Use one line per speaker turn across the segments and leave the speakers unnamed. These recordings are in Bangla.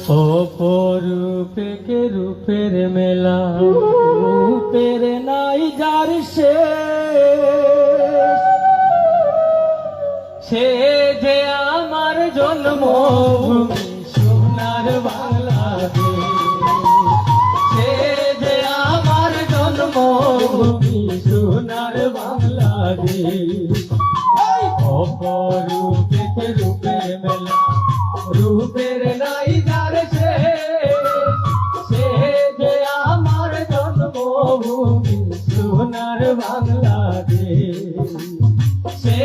অপরূপে কে রূপের মেলা, রূপের নাই যার শেষ, সে যে আমার জন্মভূমি সোনার বাংলাদেশ, সে যে আমার জন্মভূমি সোনার বাংলাদেশ। অপরূপে কে রূপের মেলা, রূপের নাই যার শেষ, সে যে আমার জন্মভূমি সোনার বাংলাদেশ, সে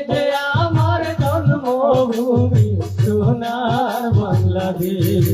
যে আমার জন্মভূমি সোনার বাংলাদেশ।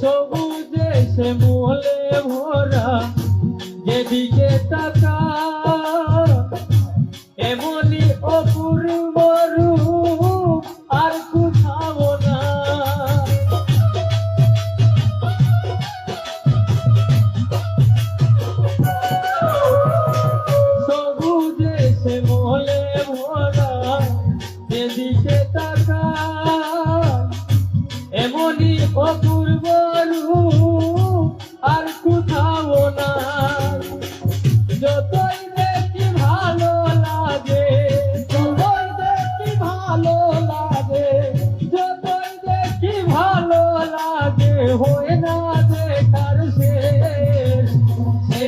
সবুজে শ্যামলে ভরা যেদিকে তাকাই, এমনি অপূর্ব রূপ আর কোথাও নাই। সবুজে শ্যামলে ভরা যেদিকে তাকাই, এমনি অপূর্ব রূপ আর কোথাও নাই। যতই দেখি ভালো লাগে, যতই দেখি ভালো লাগে, যতই দেখি ভালো লাগে, হয় না দেখার শেষ, সে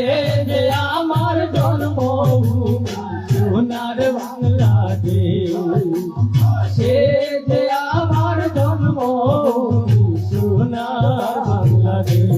যে আমার জন্মভূমি সোনার বাংলাদেশ, সে যে আমার জন্মভূমি সোনার বাংলাদেশ।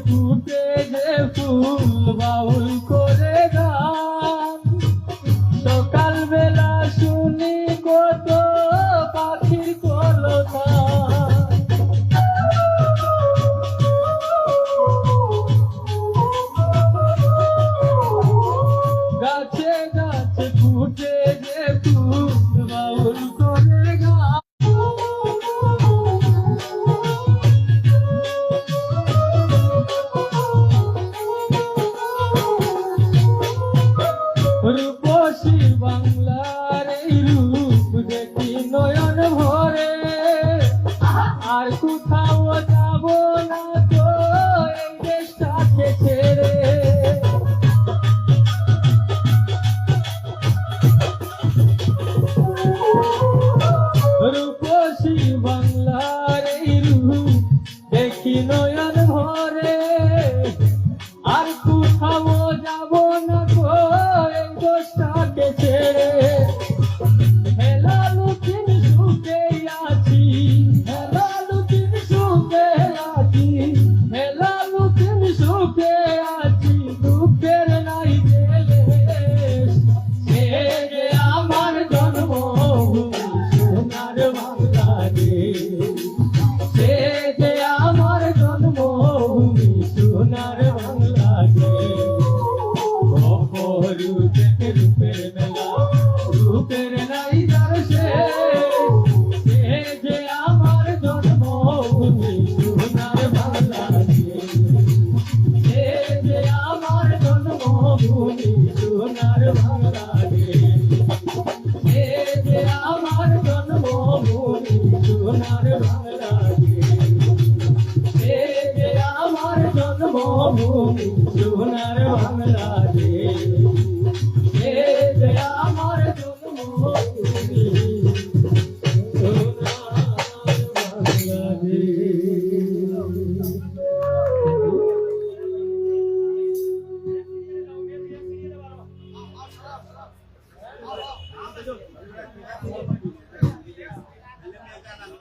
ফুটে যে ফুল বাউল করে গান, সকাল বেলা শুনি কত পাখির কলতান। গাছে গাছে ফুটে যে ফুল বাউল করে গান, রূপসী বাংলার এই রূপ দেখি নয়ন ভরে, আর কোথাও যাব না তো এই দেশটাকে ছেড়ে। রূপসী বাংলার এই রূপ দেখি নয়ন ভরে, আর কোথাও যাব না তো এই দেশটাকে ছেড়ে। হেলা লুকিন সুখে আছি, হেলা লুকিন সুখে আছি, হেলা লুকিন সুখে আছি, দুঃখের নাই গেলে, সে যে আমার জন্মভূমি সোনার বাংলাদেশ, সে যে আমার জন্মভূমি সোনার বাংলাদেশ। অপরূপে কে রূপের মেলা, রূপের নাই যার শেষ, সে যে আমার জন্মভূমি সোনার বাংলাদেশ, সে যে আমার জন্মভূমি সোনার বাংলাদেশ, সে যে আমার জন্মভূমি সোনার বাংলাদেশ, সে যে আমার জন্মভূমি সোনার বাংলাদেশ, সে যে আমার জন্মভূমি সোনার বাংলাদেশ।